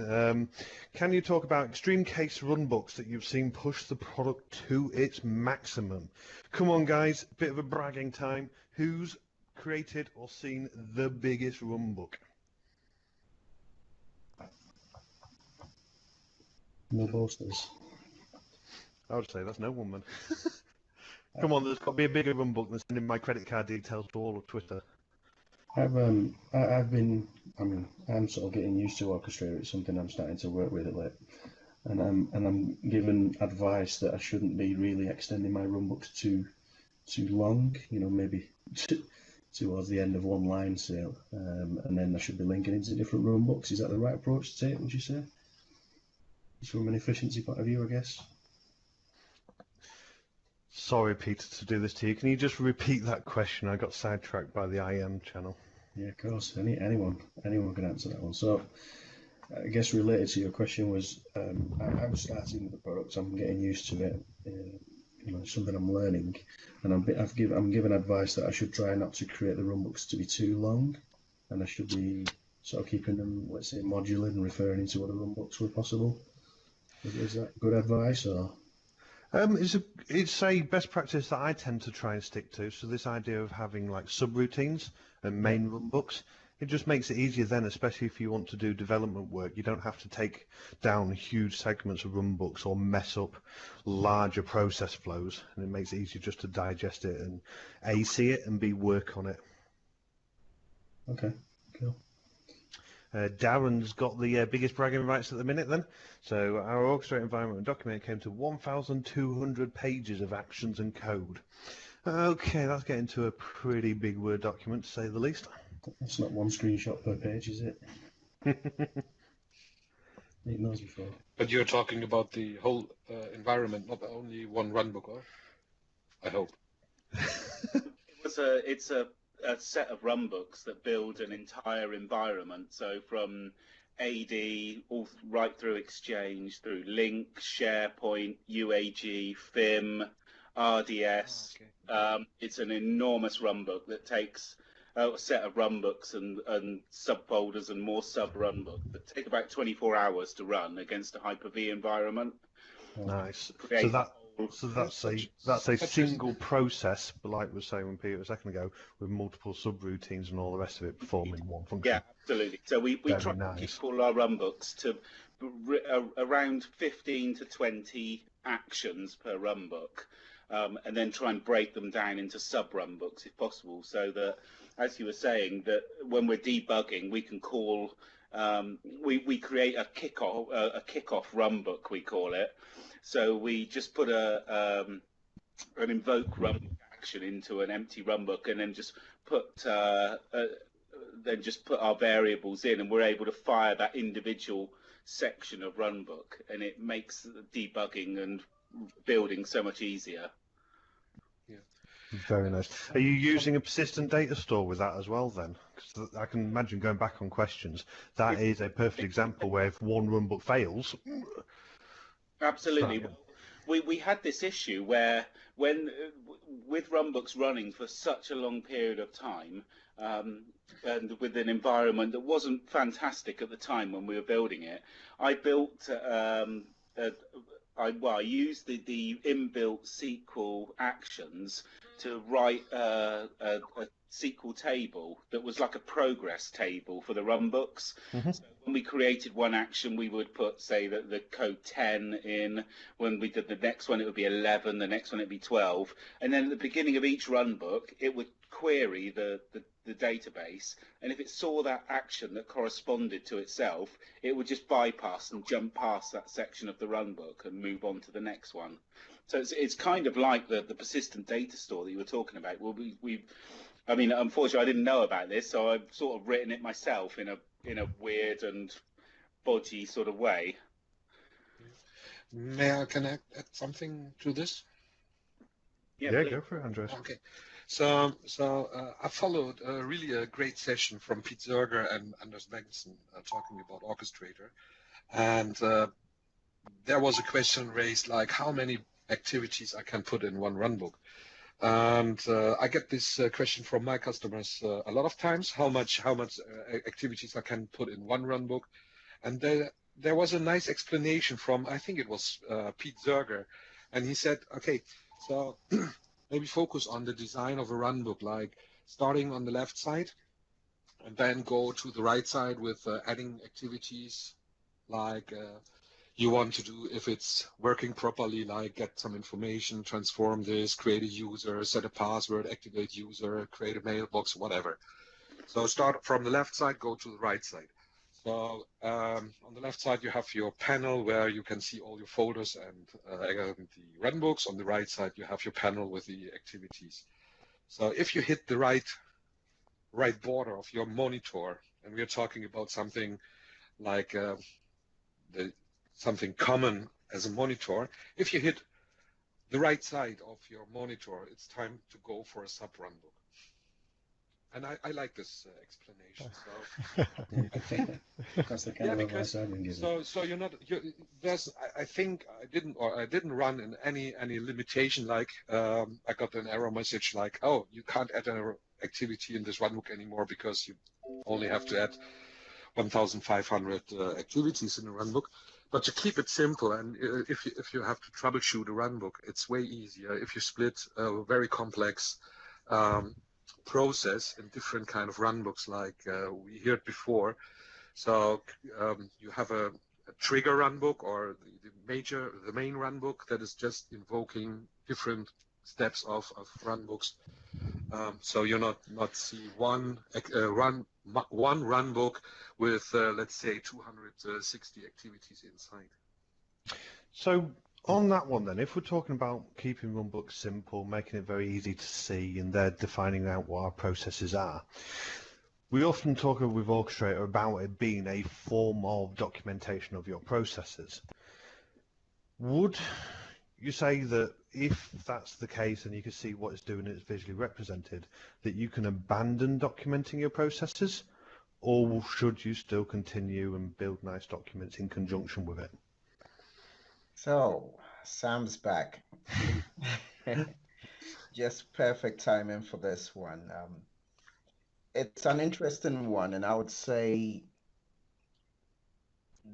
can you talk about extreme case runbooks that you've seen push the product to its maximum? Come on guys, bit of a bragging time. Who's created or seen the biggest runbook? No boasters. I would say that's no one, man. Come on, there's got to be a bigger runbook than sending my credit card details to all of Twitter. I'm sort of getting used to Orchestrator. It's something I'm starting to work with it late, and I'm given advice that I shouldn't be really extending my runbooks too long. You know, maybe towards the end of one line sale, and then I should be linking into different runbooks. Is that the right approach to take? Would you say? Just from an efficiency point of view, I guess. Sorry, Peter, to do this to you. Can you just repeat that question? I got sidetracked by the IM channel. Yeah, of course. Anyone can answer that one. So, I guess related to your question was, I'm starting with the product. I'm getting used to it. You know, it's something I'm learning, and I'm given advice that I should try not to create the runbooks to be too long, and I should be sort of keeping them, let's say, modular and referring into other runbooks where possible. Is that good advice, or? It's a best practice that I tend to try and stick to. So this idea of having like subroutines and main runbooks, it just makes it easier then, especially if you want to do development work. You don't have to take down huge segments of runbooks or mess up larger process flows, and it makes it easier just to digest it and A, see it, and B, work on it. Okay, cool. Darren's got the biggest bragging rights at the minute then. So our Orchestrator environment document came to 1,200 pages of actions and code. Okay, that's getting to a pretty big Word document, to say the least. That's not one screenshot per page, is it? It knows before. But you're talking about the whole environment, not only one runbook, or? I hope. It's a set of runbooks that build an entire environment. So from AD, all right through Exchange, through Link, SharePoint, UAG, FIM, RDS. It's an enormous runbook that takes a set of runbooks and subfolders and more sub-runbooks that take about 24 hours to run against a Hyper-V environment. Nice. Create So that's a single process, but like we were saying when Peter a second ago, with multiple subroutines and all the rest of it performing one function. Yeah, absolutely. So we try to keep all our runbooks to around 15 to 20 actions per runbook, and then try and break them down into sub-runbooks if possible, so that, as you were saying, that when we're debugging, we can call, we create a kickoff runbook, we call it. So we just put an invoke runbook action into an empty runbook, and then just put our variables in, and we're able to fire that individual section of runbook, and it makes debugging and building so much easier. Yeah. Very nice. Are you using a persistent data store with that as well then? Because I can imagine, going back on questions, that is a perfect example where if one runbook fails. Absolutely. We had this issue where with runbooks running for such a long period of time, and with an environment that wasn't fantastic at the time when we were building it, I built I used the inbuilt SQL actions to write a SQL table that was like a progress table for the runbooks. Mm-hmm. So when we created one action, we would put, say, the code 10 in. When we did the next one, it would be 11. The next one, it would be 12. And then at the beginning of each runbook, it would query the database. And if it saw that action that corresponded to itself, it would just bypass and jump past that section of the runbook and move on to the next one. So it's kind of like the persistent data store that you were talking about. Well, I mean, unfortunately, I didn't know about this, so I've sort of written it myself in a weird and bodgy sort of way. May I connect add something to this? Yeah, go for it, Andreas. Okay. So I followed really a great session from Pete Zerger and Anders Bengtsson talking about Orchestrator, and there was a question raised like how many activities I can put in one runbook. And I get this question from my customers a lot of times: how much activities I can put in one runbook. And there was a nice explanation from, I think it was Pete Zerger, and he said, okay, so maybe focus on the design of a runbook, like starting on the left side, and then go to the right side with adding activities like you want to do if it's working properly, like get some information, transform this, create a user, set a password, activate user, create a mailbox, whatever. So start from the left side, go to the right side. So on the left side, you have your panel where you can see all your folders and the runbooks. On the right side, you have your panel with the activities. So if you hit the right border of your monitor, and we're talking about something like something common as a monitor, if you hit the right side of your monitor, it's time to go for a sub-runbook. And I like this explanation. So that's the kind of advice I've been given. So you're not. I think I didn't run in any limitation. Like I got an error message like, oh, you can't add an activity in this runbook anymore because you only have to add 1,500 activities in a runbook. But to keep it simple, and if you have to troubleshoot a runbook, it's way easier if you split a very complex process in different kind of runbooks, like we heard before. So you have a trigger runbook, or the main runbook that is just invoking different steps of runbooks. So you're not see one runbook with let's say 260 activities inside. So on that one then, if we're talking about keeping runbooks simple, making it very easy to see, and they're defining out what our processes are, we often talk with Orchestrator about it being a form of documentation of your processes. Would you say that if that's the case and you can see what it's doing and it's visually represented, that you can abandon documenting your processes? or should you still continue and build nice documents in conjunction with it? So, Sam's back. Just perfect timing for this one. It's an interesting one, and I would say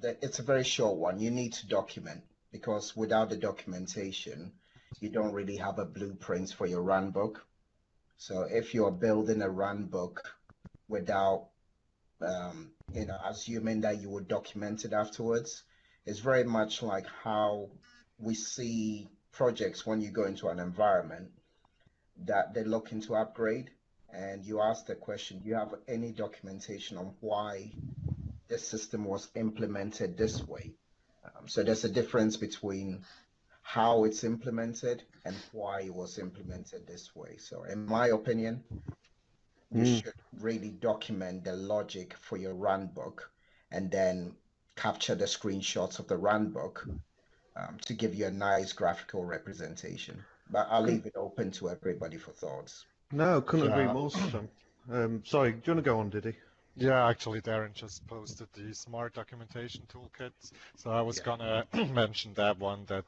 that it's a very short one. You need to document because without the documentation, you don't really have a blueprint for your run book. So if you're building a run book without, assuming that you would document it afterwards, it's very much like how we see projects when you go into an environment that they're looking to upgrade, and you ask the question, do you have any documentation on why this system was implemented this way? So there's a difference between how it's implemented and why it was implemented this way. So in my opinion, you should really document the logic for your run book and then capture the screenshots of the run book to give you a nice graphical representation. But I'll leave it open to everybody for thoughts. No, couldn't agree Yeah. more, Sam. Sorry, do you want to go on, Diddy? Yeah, actually, Darren just posted the Smart Documentation Toolkit. So I was gonna mention that one, that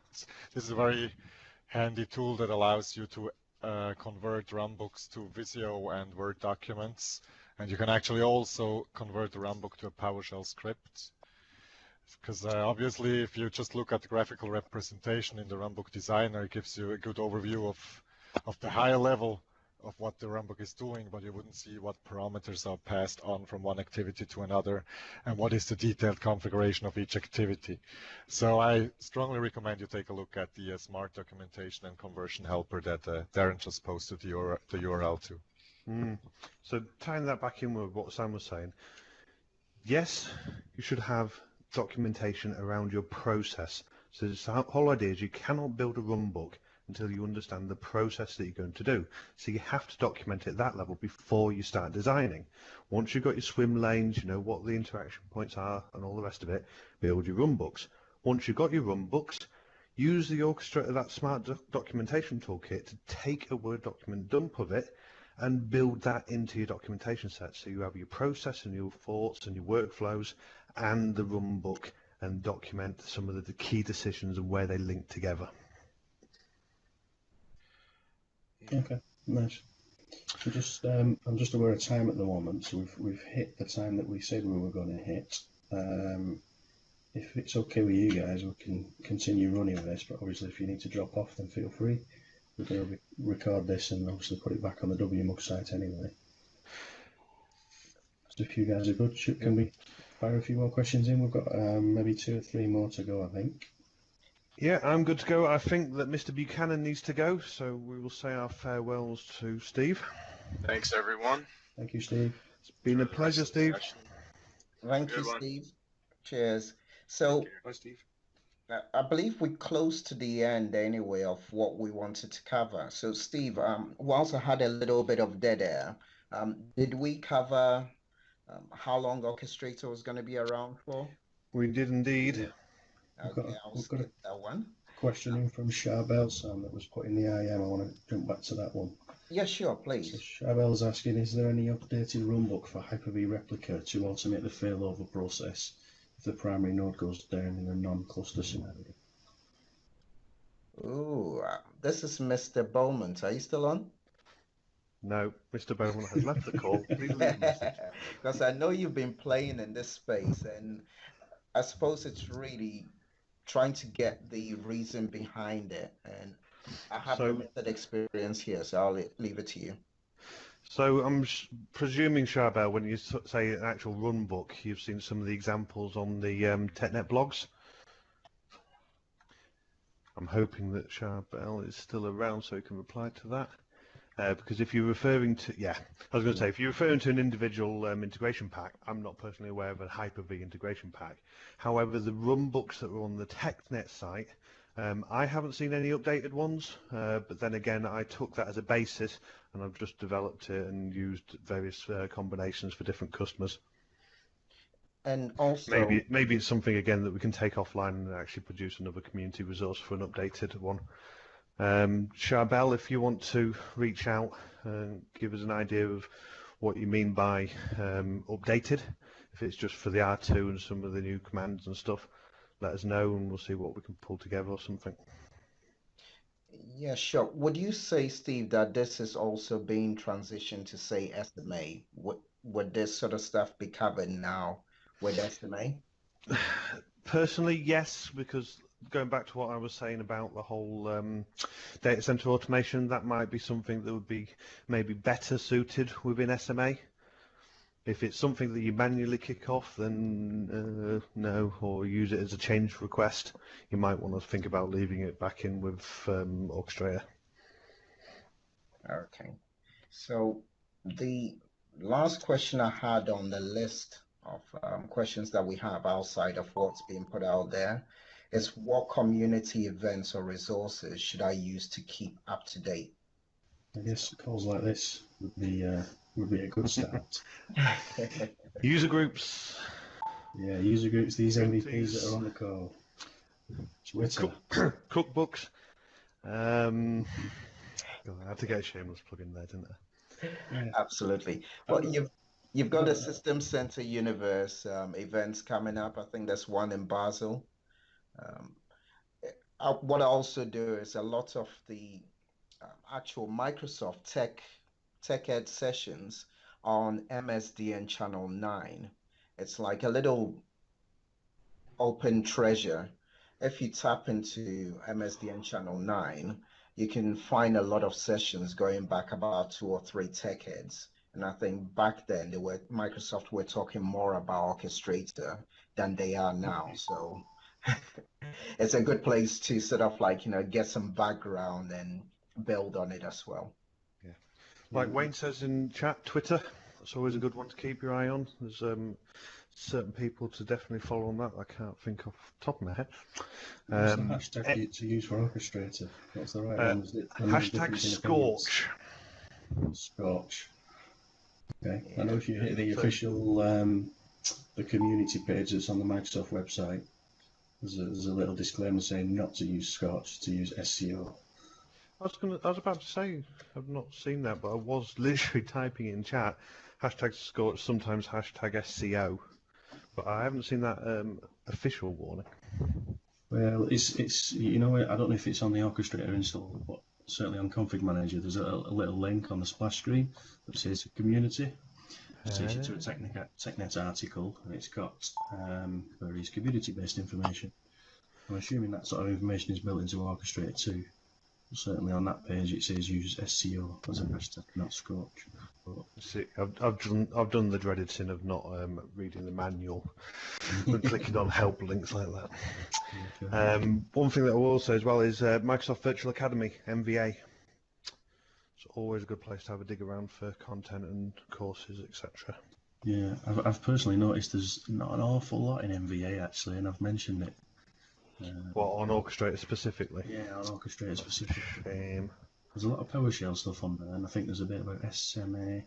this is a very handy tool that allows you to convert runbooks to Visio and Word documents. And you can actually also convert the runbook to a PowerShell script. Because obviously, if you just look at the graphical representation in the runbook designer, it gives you a good overview of the higher level of what the runbook is doing, but you wouldn't see what parameters are passed on from one activity to another and what is the detailed configuration of each activity. So I strongly recommend you take a look at the Smart Documentation and Conversion Helper that Darren just posted the URL to. So tying that back in with what Sam was saying, yes, you should have documentation around your process. So the whole idea is you cannot build a run book until you understand the process that you're going to do. So you have to document it at that level before you start designing. Once you've got your swim lanes, you know what the interaction points are and all the rest of it, build your run books. Once you've got your run books, use the Orchestrator, that smart documentation toolkit, to take a Word document, dump of it, and build that into your documentation set. So you have your process and your thoughts and your workflows and the run book, and document some of the key decisions and where they link together. Okay, nice. So just, I'm just aware of time at the moment, so we've hit the time that we said we were going to hit. If it's okay with you guys, we can continue running with this, but obviously if you need to drop off, then feel free. We're going to record this and obviously put it back on the WMUG site anyway. So if you guys are good, can we fire a few more questions in? We've got maybe 2 or 3 more to go, I think. Yeah, I'm good to go. I think that Mr. Buchanan needs to go, so we will say our farewells to Steve. Thanks, everyone. Thank you, Steve. It's been a pleasure, Steve. Thank you, Steve. Cheers. So, Bye, Steve. I believe we close to the end anyway of what we wanted to cover. So, Steve, whilst I had a little bit of dead air, did we cover how long Orchestrator was going to be around for? We did indeed. Yeah. Okay, I'll skip that one. Question in from Charbel, Sam, that was put in the IM. I want to jump back to that one. Yeah, sure, please. So Charbel's asking, is there any updated runbook for Hyper-V Replica to automate the failover process if the primary node goes down in a non-cluster scenario? Ooh, this is Mr. Bowman. Are you still on? No, Mr. Bowman has left the call. Please leave a message. Because I know you've been playing in this space, and I suppose it's really trying to get the reason behind it. And I have limited experience here, so I'll leave it to you. So I'm presuming, Charbel, when you say an actual run book, you've seen some of the examples on the TechNet blogs. I'm hoping that Charbel is still around so he can reply to that. Because if you're referring to, I was going to say, if you're referring to an individual integration pack, I'm not personally aware of a Hyper-V integration pack. However, the run books that were on the TechNet site, I haven't seen any updated ones, but then again, I took that as a basis and I've just developed it and used various combinations for different customers. And also, maybe it's something again that we can take offline and actually produce another community resource for an updated one. Charbel, if you want to reach out and give us an idea of what you mean by updated. If it's just for the R2 and some of the new commands and stuff, let us know and we'll see what we can pull together or something. Yeah, sure. Would you say, Steve, that this is also being transitioned to, say, SMA? Would this sort of stuff be covered now with SMA? Personally, yes, because going back to what I was saying about the whole data center automation, that might be something that would be maybe better suited within SMA. If it's something that you manually kick off, then no, or use it as a change request, you might want to think about leaving it back in with Orchestrator. Okay. So the last question I had on the list of questions that we have outside of what's being put out there is, what community events or resources should I use to keep up to date? I guess calls like this would be a good start. User groups. Yeah, user groups, these MVPs that are on the call. Twitter. Cookbooks. I had to get a shameless plug in there, didn't I? Yeah. Absolutely. Well, you've got the System Center Universe events coming up. I think there's one in Basel. What I also do is a lot of the actual Microsoft Tech Ed sessions on MSDN Channel 9. It's like a little open treasure. If you tap into MSDN Channel 9, you can find a lot of sessions going back about 2 or 3 tech heads. And I think back then Microsoft were talking more about Orchestrator than they are now. So it's a good place to sort of like, get some background and build on it as well. Yeah. Like Wayne says in chat, Twitter, that's always a good one to keep your eye on. There's certain people to definitely follow on that. I can't think off the top of my head. What's the hashtag to use for Orchestrator? What's the right one? Is it hashtag Scorch. Scorch. Okay. I know if you hit the official the community page that's on the Microsoft website, there's a little disclaimer saying not to use Scorch, to use SCO. I was about to say I've not seen that, but I was literally typing in chat hashtag Scorch, sometimes hashtag SCO, but I haven't seen that official warning. Well, it's I don't know if it's on the Orchestrator install, but certainly on Config Manager there's a little link on the splash screen that says community. It takes you to a TechNet article, and it's got various community-based information. I'm assuming that sort of information is built into Orchestrator too. Certainly on that page it says use SCO as a hashtag, not Scorch. But... See, I've done the dreaded sin of not reading the manual and clicking on help links like that. Okay. One thing that I will say as well is Microsoft Virtual Academy, MVA. It's always a good place to have a dig around for content and courses, etc. Yeah, I've personally noticed there's not an awful lot in MVA actually, and I've mentioned it. What, on Orchestrator specifically? Yeah, on Orchestrator specifically. Shame. There's a lot of PowerShell stuff on there, and I think there's a bit about SMA,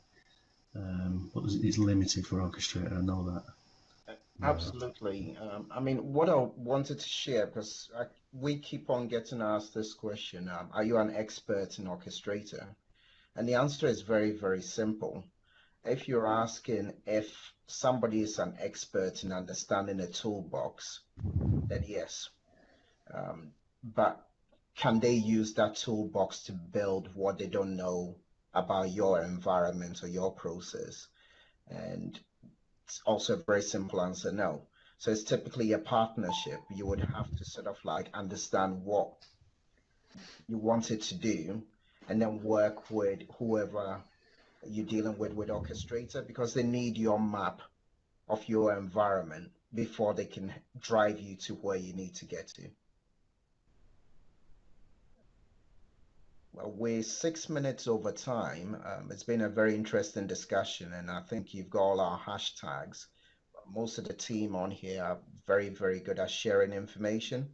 but it's limited for Orchestrator, I know that. Absolutely. I mean, what I wanted to share, because we keep on getting asked this question, are you an expert in Orchestrator? And the answer is very, very simple. If you're asking if somebody is an expert in understanding a toolbox, then yes. But can they use that toolbox to build what they don't know about your environment or your process? And it's also a very simple answer, no. So it's typically a partnership. You would have to sort of like understand what you want it to do and then work with whoever you're dealing with Orchestrator, because they need your map of your environment before they can drive you to where you need to get to. Well, we're 6 minutes over time. It's been a very interesting discussion, and I think you've got all our hashtags. Most of the team on here are very, very good at sharing information.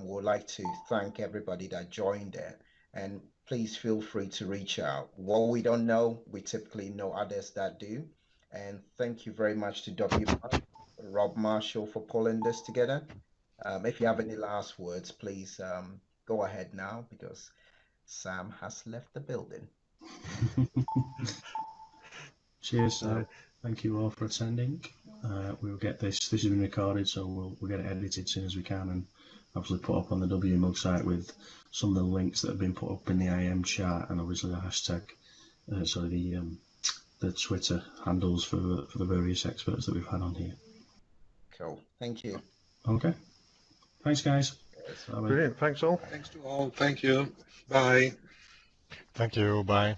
We'd like to thank everybody that joined it, and please feel free to reach out. What we don't know, we typically know others that do. And thank you very much to WMUG, Rob Marshall, for pulling this together. If you have any last words, please go ahead now, because Sam has left the building. Cheers. Thank you all for attending. We'll get this. This has been recorded, so we'll get it edited as soon as we can, and obviously put up on the WMUG site with some of the links that have been put up in the IM chat, and obviously the hashtag. The Twitter handles for the various experts that we've had on here. Cool. Thank you. Okay. Thanks, guys. Brilliant. Thanks all. Thanks to all. Thank you. Bye. Thank you. Bye.